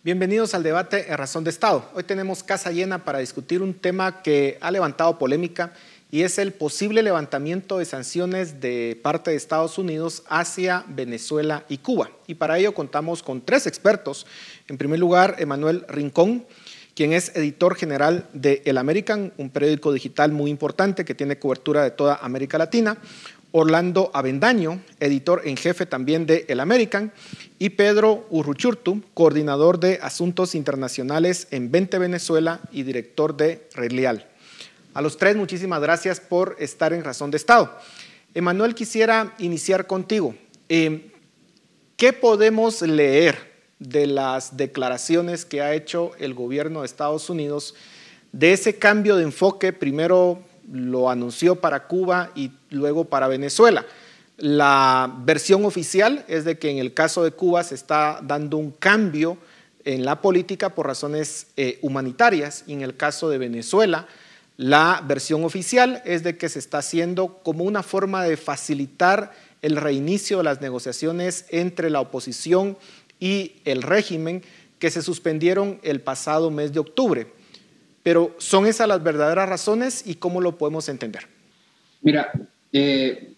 Bienvenidos al debate en Razón de Estado. Hoy tenemos casa llena para discutir un tema que ha levantado polémica y es el posible levantamiento de sanciones de parte de Estados Unidos hacia Venezuela y Cuba. Y para ello contamos con tres expertos. En primer lugar, Emanuel Rincón, quien es editor general de El American, un periódico digital muy importante que tiene cobertura de toda América Latina. Orlando Avendaño, editor en jefe también de El American, y Pedro Urruchurtu, coordinador de Asuntos Internacionales en 20 Venezuela y director de Relial. A los tres, muchísimas gracias por estar en Razón de Estado. Emanuel, quisiera iniciar contigo. ¿Qué podemos leer de las declaraciones que ha hecho el gobierno de Estados Unidos de ese cambio de enfoque? Primero lo anunció para Cuba y luego para Venezuela. La versión oficial es de que en el caso de Cuba se está dando un cambio en la política por razones humanitarias, y en el caso de Venezuela la versión oficial es de que se está haciendo como una forma de facilitar el reinicio de las negociaciones entre la oposición y el régimen que se suspendieron el pasado mes de octubre. Pero ¿son esas las verdaderas razones y cómo lo podemos entender? Mira,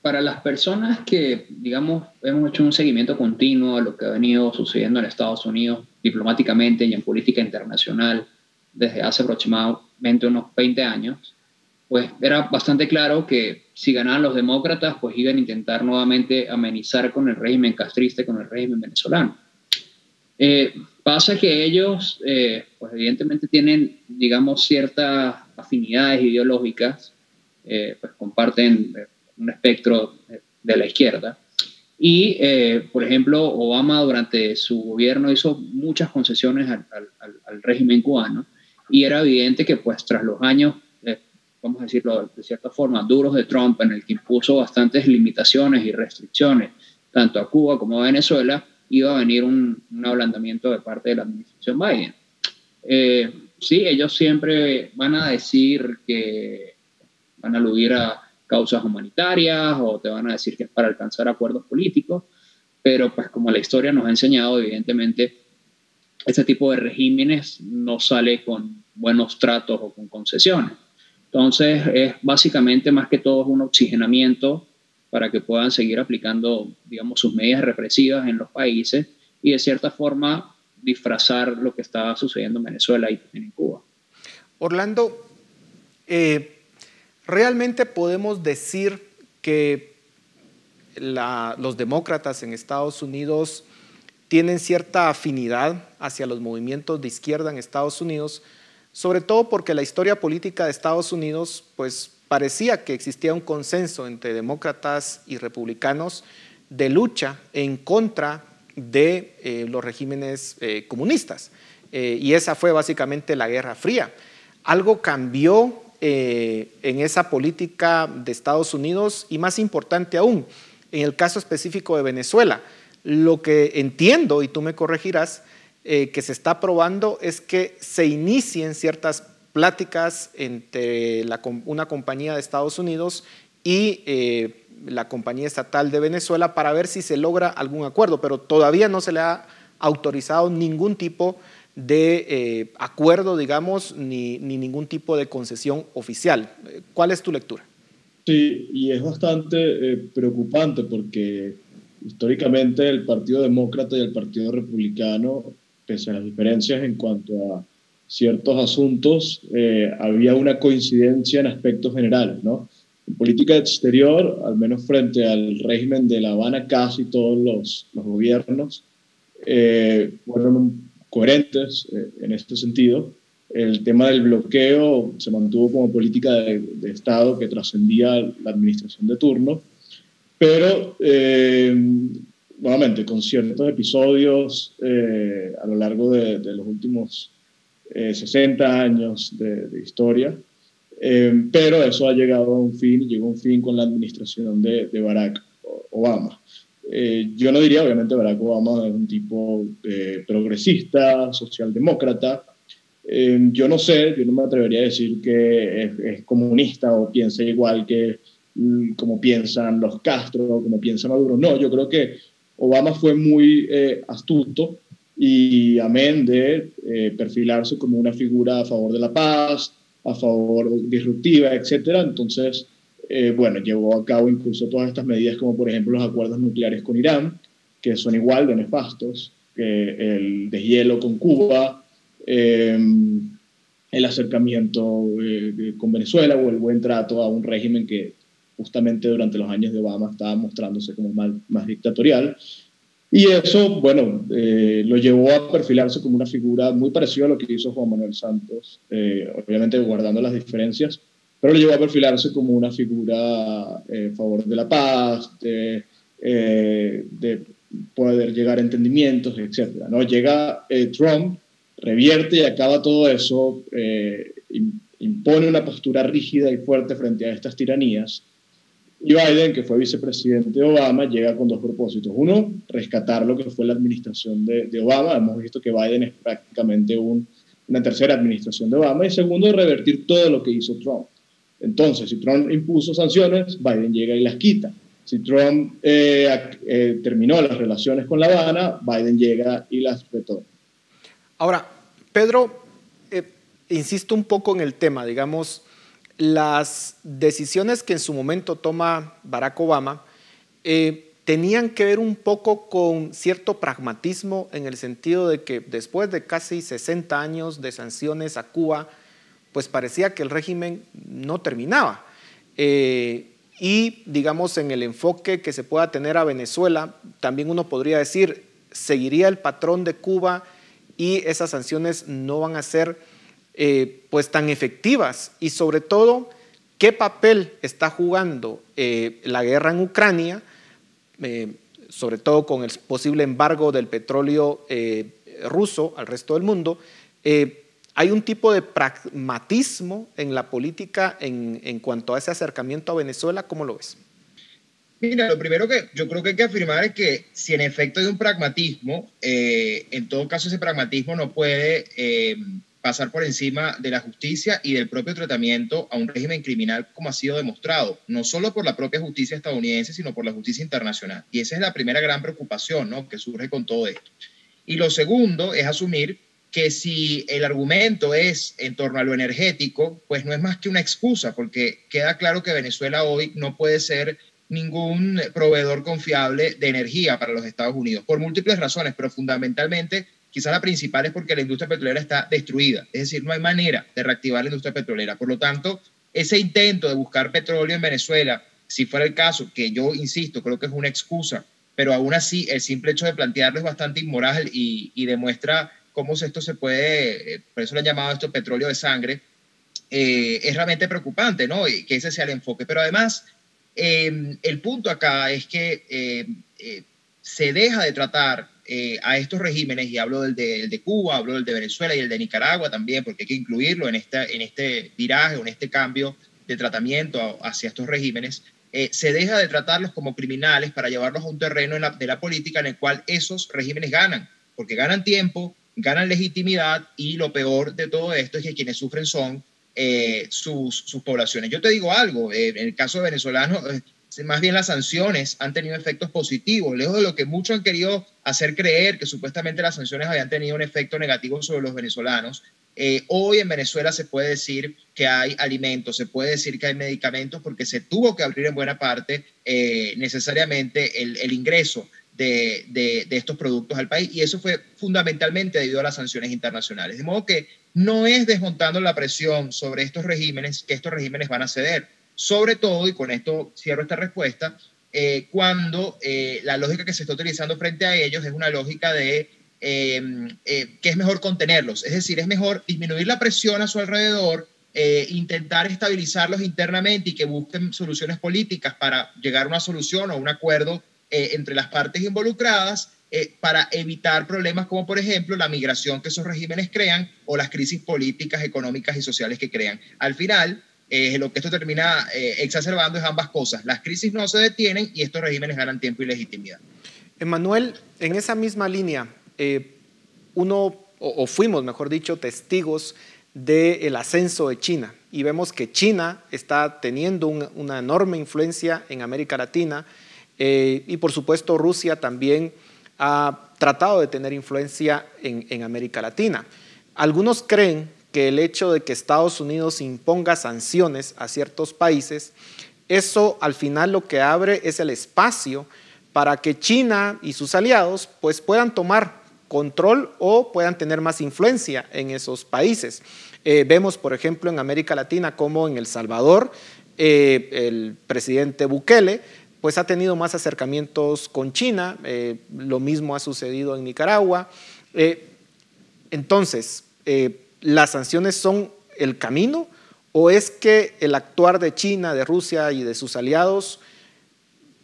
para las personas que, digamos, hemos hecho un seguimiento continuo a lo que ha venido sucediendo en Estados Unidos diplomáticamente y en política internacional desde hace aproximadamente unos 20 años, pues era bastante claro que si ganaban los demócratas, pues iban a intentar nuevamente amenizar con el régimen castrista, con el régimen venezolano. Pasa que ellos, pues evidentemente tienen, digamos, ciertas afinidades ideológicas, pues comparten un espectro de la izquierda. Y, por ejemplo, Obama durante su gobierno hizo muchas concesiones al régimen cubano, y era evidente que, pues, tras los años, vamos a decirlo de cierta forma, duros de Trump, en el que impuso bastantes limitaciones y restricciones, tanto a Cuba como a Venezuela, iba a venir un ablandamiento de parte de la administración Biden. Sí, ellos siempre van a decir que van a aludir a causas humanitarias o te van a decir que es para alcanzar acuerdos políticos, pero pues como la historia nos ha enseñado, evidentemente, este tipo de regímenes no sale con buenos tratos o con concesiones. Entonces, es básicamente más que todo un oxigenamiento para que puedan seguir aplicando, digamos, sus medidas represivas en los países y de cierta forma disfrazar lo que está sucediendo en Venezuela y también en Cuba. Orlando, ¿realmente podemos decir que los demócratas en Estados Unidos tienen cierta afinidad hacia los movimientos de izquierda en Estados Unidos, sobre todo porque la historia política de Estados Unidos pues parecía que existía un consenso entre demócratas y republicanos de lucha en contra de los regímenes comunistas? Y esa fue básicamente la Guerra Fría. ¿Algo cambió en esa política de Estados Unidos? Y más importante aún, en el caso específico de Venezuela, lo que entiendo, y tú me corregirás, que se está probando es que se inicien ciertas pláticas entre una compañía de Estados Unidos y la compañía estatal de Venezuela para ver si se logra algún acuerdo, pero todavía no se le ha autorizado ningún tipo de acuerdo, digamos, ni ningún tipo de concesión oficial. ¿Cuál es tu lectura? Sí, y es bastante preocupante porque históricamente el Partido Demócrata y el Partido Republicano, pese a las diferencias en cuanto a ciertos asuntos, había una coincidencia en aspectos generales, ¿no? En política exterior, al menos frente al régimen de La Habana, casi todos los gobiernos fueron coherentes en este sentido. El tema del bloqueo se mantuvo como política de Estado que trascendía la administración de turno, pero nuevamente con ciertos episodios a lo largo de los últimos 60 años de historia, pero eso ha llegado a un fin, llegó a un fin con la administración de Barack Obama. Yo no diría, obviamente, Barack Obama es un tipo progresista, socialdemócrata. Yo no sé, yo no me atrevería a decir que es comunista o piensa igual que como piensan los Castro, como piensa Maduro. No, yo creo que Obama fue muy astuto y amén de perfilarse como una figura a favor de la paz, a favor disruptiva, etcétera. Entonces, bueno, llevó a cabo incluso todas estas medidas, como por ejemplo los acuerdos nucleares con Irán, que son igual de nefastos que el deshielo con Cuba, el acercamiento con Venezuela o el buen trato a un régimen que justamente durante los años de Obama estaba mostrándose como más dictatorial. Y eso, bueno, lo llevó a perfilarse como una figura muy parecida a lo que hizo Juan Manuel Santos, obviamente guardando las diferencias, pero lo llevó a perfilarse como una figura a favor de la paz, de poder llegar a entendimientos, etc., ¿no? Llega Trump, revierte y acaba todo eso, impone una postura rígida y fuerte frente a estas tiranías. Y Biden, que fue vicepresidente de Obama, llega con dos propósitos. Uno, rescatar lo que fue la administración de Obama. Hemos visto que Biden es prácticamente una tercera administración de Obama. Y segundo, revertir todo lo que hizo Trump. Entonces, si Trump impuso sanciones, Biden llega y las quita. Si Trump terminó las relaciones con La Habana, Biden llega y las retoma. Ahora, Pedro, insisto un poco en el tema, digamos, las decisiones que en su momento toma Barack Obama tenían que ver un poco con cierto pragmatismo, en el sentido de que después de casi 60 años de sanciones a Cuba, pues parecía que el régimen no terminaba. Y digamos, en el enfoque que se pueda tener a Venezuela, también uno podría decir, seguiría el patrón de Cuba y esas sanciones no van a ser pues tan efectivas. Y sobre todo, ¿qué papel está jugando la guerra en Ucrania, sobre todo con el posible embargo del petróleo ruso al resto del mundo? ¿Hay un tipo de pragmatismo en la política en cuanto a ese acercamiento a Venezuela? ¿Cómo lo ves? Mira, lo primero que yo creo que hay que afirmar es que si en efecto hay un pragmatismo, en todo caso ese pragmatismo no puede pasar por encima de la justicia y del propio tratamiento a un régimen criminal, como ha sido demostrado, no solo por la propia justicia estadounidense, sino por la justicia internacional. Y esa es la primera gran preocupación, ¿no?, que surge con todo esto. Y lo segundo es asumir que si el argumento es en torno a lo energético, pues no es más que una excusa, porque queda claro que Venezuela hoy no puede ser ningún proveedor confiable de energía para los Estados Unidos, por múltiples razones, pero fundamentalmente quizás la principal es porque la industria petrolera está destruida, es decir, no hay manera de reactivar la industria petrolera. Por lo tanto, ese intento de buscar petróleo en Venezuela, si fuera el caso, que yo insisto, creo que es una excusa, pero aún así el simple hecho de plantearlo es bastante inmoral y demuestra cómo esto se puede, por eso lo han llamado esto petróleo de sangre, es realmente preocupante, ¿no?, y que ese sea el enfoque. Pero además, el punto acá es que se deja de tratar a estos regímenes, y hablo del de Cuba, hablo del de Venezuela y el de Nicaragua también, porque hay que incluirlo en este viraje o en este cambio de tratamiento hacia estos regímenes. Se deja de tratarlos como criminales para llevarlos a un terreno de la política en el cual esos regímenes ganan, porque ganan tiempo, ganan legitimidad, y lo peor de todo esto es que quienes sufren son sus poblaciones. Yo te digo algo, en el caso de venezolanos, más bien las sanciones han tenido efectos positivos, lejos de lo que muchos han querido hacer creer, que supuestamente las sanciones habían tenido un efecto negativo sobre los venezolanos. Hoy en Venezuela se puede decir que hay alimentos, se puede decir que hay medicamentos, porque se tuvo que abrir en buena parte necesariamente el ingreso de estos productos al país, y eso fue fundamentalmente debido a las sanciones internacionales. De modo que no es desmontando la presión sobre estos regímenes que estos regímenes van a ceder, sobre todo, y con esto cierro esta respuesta, cuando la lógica que se está utilizando frente a ellos es una lógica de que es mejor contenerlos, es decir, es mejor disminuir la presión a su alrededor, intentar estabilizarlos internamente y que busquen soluciones políticas para llegar a una solución o un acuerdo entre las partes involucradas, para evitar problemas como, por ejemplo, la migración que esos regímenes crean o las crisis políticas, económicas y sociales que crean. Al final, lo que esto termina exacerbando es ambas cosas. Las crisis no se detienen y estos regímenes ganan tiempo y legitimidad. Emmanuel, en esa misma línea, fuimos, mejor dicho, testigos del ascenso de China, y vemos que China está teniendo una enorme influencia en América Latina, y por supuesto Rusia también ha tratado de tener influencia en América Latina. Algunos creen que el hecho de que Estados Unidos imponga sanciones a ciertos países, eso al final lo que abre es el espacio para que China y sus aliados pues puedan tomar control o puedan tener más influencia en esos países. Vemos, por ejemplo, en América Latina como en El Salvador, el presidente Bukele pues ha tenido más acercamientos con China, lo mismo ha sucedido en Nicaragua. Entonces, ¿las sanciones son el camino o es que el actuar de China, de Rusia y de sus aliados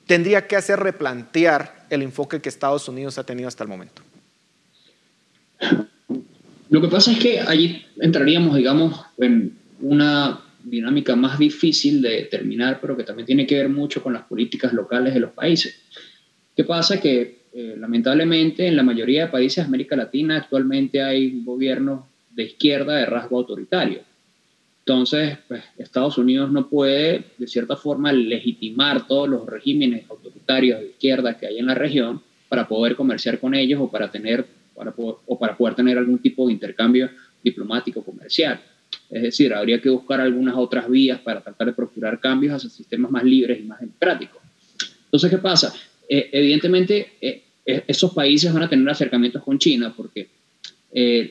tendría que hacer replantear el enfoque que Estados Unidos ha tenido hasta el momento? Lo que pasa es que allí entraríamos, digamos, en una dinámica más difícil de determinar, pero que también tiene que ver mucho con las políticas locales de los países. ¿Qué pasa? Que lamentablemente en la mayoría de países de América Latina actualmente hay gobiernos de izquierda de rasgo autoritario. Entonces, pues, Estados Unidos no puede, de cierta forma, legitimar todos los regímenes autoritarios de izquierda que hay en la región para poder comerciar con ellos o para poder tener algún tipo de intercambio diplomático comercial. Es decir, habría que buscar algunas otras vías para tratar de procurar cambios hacia sistemas más libres y más democráticos. Entonces, ¿qué pasa? Evidentemente, esos países van a tener acercamientos con China porque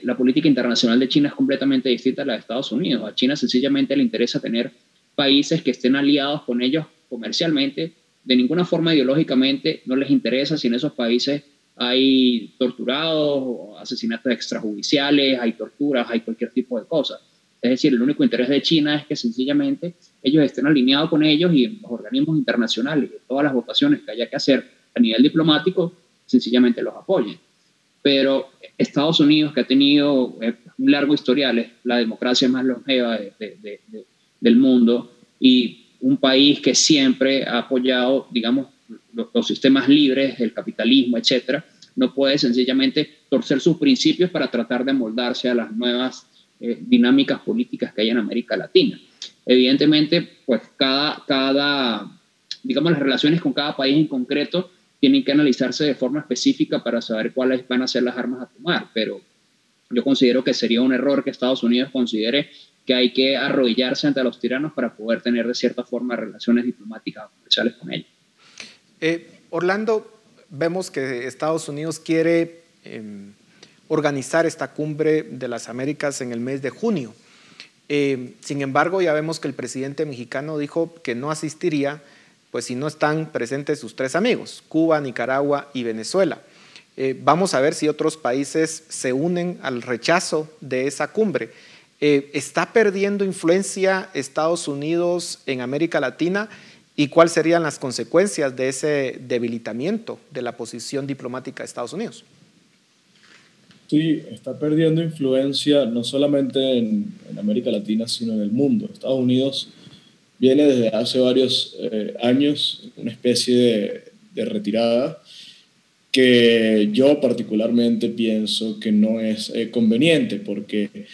la política internacional de China es completamente distinta a la de Estados Unidos. A China sencillamente le interesa tener países que estén aliados con ellos comercialmente. De ninguna forma ideológicamente no les interesa si en esos países hay torturados, asesinatos extrajudiciales, hay torturas, hay cualquier tipo de cosas. Es decir, el único interés de China es que sencillamente ellos estén alineados con ellos y en los organismos internacionales, y todas las votaciones que haya que hacer a nivel diplomático, sencillamente los apoyen. Pero Estados Unidos, que ha tenido un largo historial, es la democracia más longeva del mundo y un país que siempre ha apoyado, digamos, los sistemas libres, el capitalismo, etcétera, no puede sencillamente torcer sus principios para tratar de moldarse a las nuevas dinámicas políticas que hay en América Latina. Evidentemente, pues digamos, las relaciones con cada país en concreto tienen que analizarse de forma específica para saber cuáles van a ser las armas a tomar, pero yo considero que sería un error que Estados Unidos considere que hay que arrodillarse ante los tiranos para poder tener de cierta forma relaciones diplomáticas o comerciales con ellos. Orlando, vemos que Estados Unidos quiere organizar esta cumbre de las Américas en el mes de junio. Sin embargo, ya vemos que el presidente mexicano dijo que no asistiría, pues si no están presentes sus tres amigos, Cuba, Nicaragua y Venezuela. Vamos a ver si otros países se unen al rechazo de esa cumbre. ¿Está perdiendo influencia Estados Unidos en América Latina? ¿Y cuáles serían las consecuencias de ese debilitamiento de la posición diplomática de Estados Unidos? Sí, está perdiendo influencia no solamente en América Latina, sino en el mundo. Estados Unidos viene desde hace varios años una especie de retirada que yo particularmente pienso que no es conveniente porque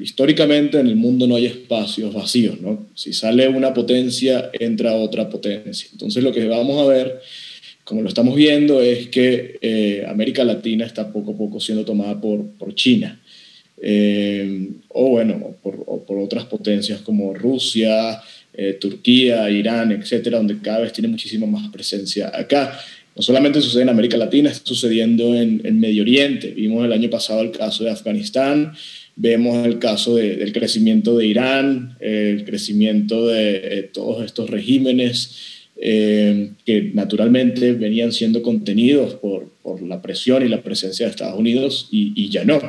históricamente en el mundo no hay espacios vacíos, ¿no? Si sale una potencia, entra otra potencia. Entonces lo que vamos a ver, como lo estamos viendo, es que América Latina está poco a poco siendo tomada por China. O por otras potencias como Rusia, Turquía, Irán, etcétera, donde cada vez tiene muchísima más presencia acá. No solamente sucede en América Latina, está sucediendo en Medio Oriente. Vimos el año pasado el caso de Afganistán, vemos el caso del crecimiento de Irán, el crecimiento de todos estos regímenes que naturalmente venían siendo contenidos por la presión y la presencia de Estados Unidos y ya no.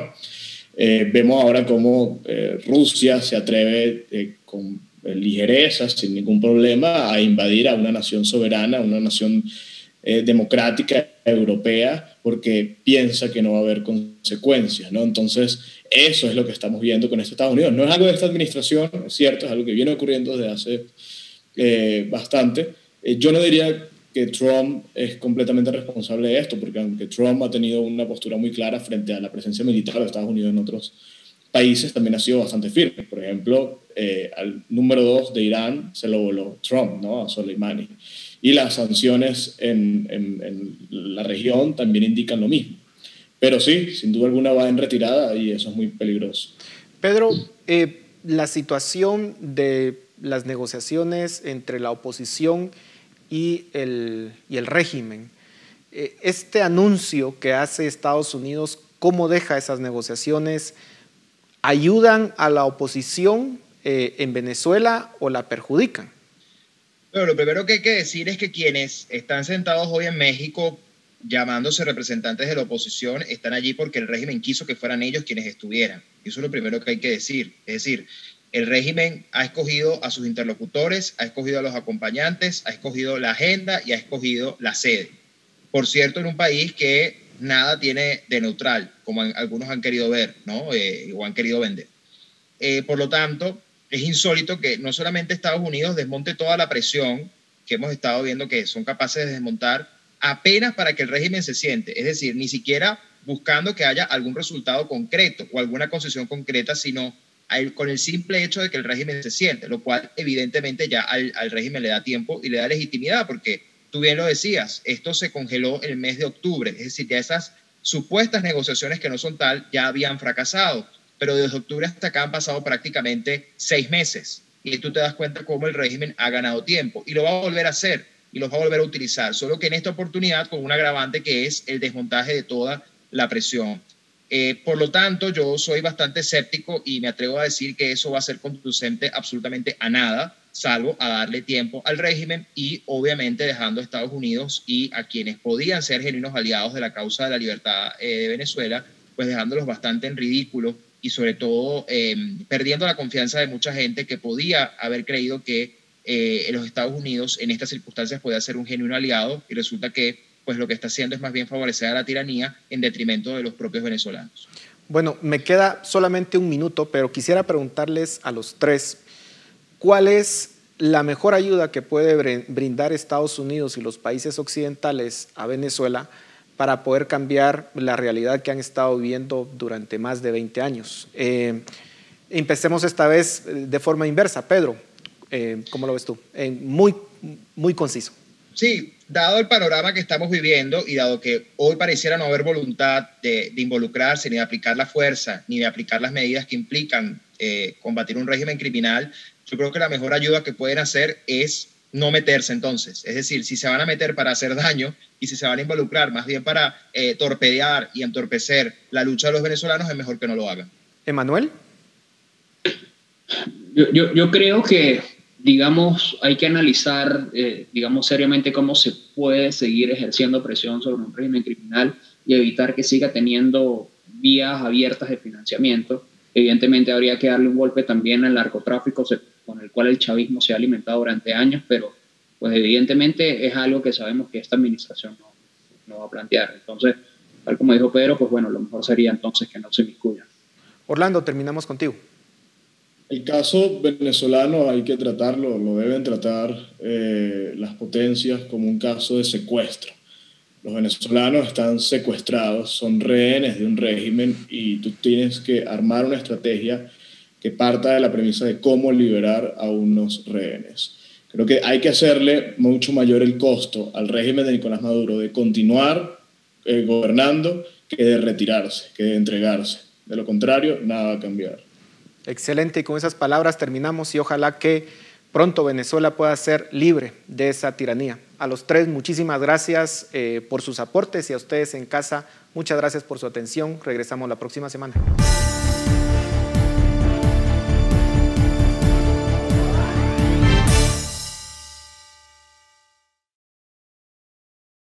Vemos ahora cómo Rusia se atreve con ligereza, sin ningún problema, a invadir a una nación soberana, una nación democrática europea, porque piensa que no va a haber consecuencias, ¿no? Entonces, eso es lo que estamos viendo con Estados Unidos. No es algo de esta administración, es cierto, es algo que viene ocurriendo desde hace bastante. Yo no diría que Trump es completamente responsable de esto, porque aunque Trump ha tenido una postura muy clara frente a la presencia militar de Estados Unidos en otros países, también ha sido bastante firme. Por ejemplo, al número 2 de Irán se lo voló Trump, ¿no? A Soleimani. y las sanciones en la región también indican lo mismo. Pero sí, sin duda alguna va en retirada y eso es muy peligroso. Pedro, la situación de las negociaciones entre la oposición y el régimen, este anuncio que hace Estados Unidos, ¿cómo deja esas negociaciones? ¿Ayudan a la oposición en Venezuela o la perjudican? Bueno, lo primero que hay que decir es que quienes están sentados hoy en México llamándose representantes de la oposición están allí porque el régimen quiso que fueran ellos quienes estuvieran. Eso es lo primero que hay que decir. Es decir, el régimen ha escogido a sus interlocutores, ha escogido a los acompañantes, ha escogido la agenda y ha escogido la sede. Por cierto, en un país que nada tiene de neutral, como algunos han querido ver, ¿no? O han querido vender. Por lo tanto, es insólito que no solamente Estados Unidos desmonte toda la presión que hemos estado viendo que son capaces de desmontar apenas para que el régimen se siente, es decir, ni siquiera buscando que haya algún resultado concreto o alguna concesión concreta, sino con el simple hecho de que el régimen se siente, lo cual evidentemente ya al régimen le da tiempo y le da legitimidad, porque tú bien lo decías, esto se congeló en el mes de octubre, es decir, ya esas supuestas negociaciones que no son tal ya habían fracasado, pero desde octubre hasta acá han pasado prácticamente 6 meses y tú te das cuenta cómo el régimen ha ganado tiempo y lo va a volver a hacer y los va a volver a utilizar, solo que en esta oportunidad con un agravante que es el desmontaje de toda la presión. Por lo tanto, yo soy bastante escéptico y me atrevo a decir que eso va a ser conducente absolutamente a nada, salvo a darle tiempo al régimen y obviamente dejando a Estados Unidos y a quienes podían ser genuinos aliados de la causa de la libertad de Venezuela, pues dejándolos bastante en ridículo y sobre todo perdiendo la confianza de mucha gente que podía haber creído que los Estados Unidos en estas circunstancias podía ser un genuino aliado y resulta que pues lo que está haciendo es más bien favorecer a la tiranía en detrimento de los propios venezolanos. Bueno, me queda solamente un minuto, pero quisiera preguntarles a los tres, ¿cuál es la mejor ayuda que puede brindar Estados Unidos y los países occidentales a Venezuela para poder cambiar la realidad que han estado viviendo durante más de 20 años? Empecemos esta vez de forma inversa. Pedro, ¿cómo lo ves tú? Muy conciso. Sí, dado el panorama que estamos viviendo y dado que hoy pareciera no haber voluntad de involucrarse, ni de aplicar la fuerza, ni de aplicar las medidas que implican combatir un régimen criminal, yo creo que la mejor ayuda que pueden hacer es no meterse entonces. Es decir, si se van a meter para hacer daño y si se van a involucrar más bien para torpedear y entorpecer la lucha de los venezolanos, es mejor que no lo hagan. ¿Emanuel? Yo creo que, digamos, hay que analizar, digamos, seriamente cómo se puede seguir ejerciendo presión sobre un régimen criminal y evitar que siga teniendo vías abiertas de financiamiento. Evidentemente habría que darle un golpe también al narcotráfico con el cual el chavismo se ha alimentado durante años, pero pues evidentemente es algo que sabemos que esta administración no va a plantear. Entonces, tal como dijo Pedro, pues bueno, lo mejor sería entonces que no se inmiscuyan. Orlando, terminamos contigo. El caso venezolano hay que tratarlo, lo deben tratar las potencias como un caso de secuestro. Los venezolanos están secuestrados, son rehenes de un régimen y tú tienes que armar una estrategia que parta de la premisa de cómo liberar a unos rehenes. Creo que hay que hacerle mucho mayor el costo al régimen de Nicolás Maduro de continuar gobernando que de retirarse, que de entregarse. De lo contrario, nada va a cambiar. Excelente, y con esas palabras terminamos y ojalá que pronto Venezuela pueda ser libre de esa tiranía. A los tres, muchísimas gracias por sus aportes y a ustedes en casa, muchas gracias por su atención. Regresamos la próxima semana.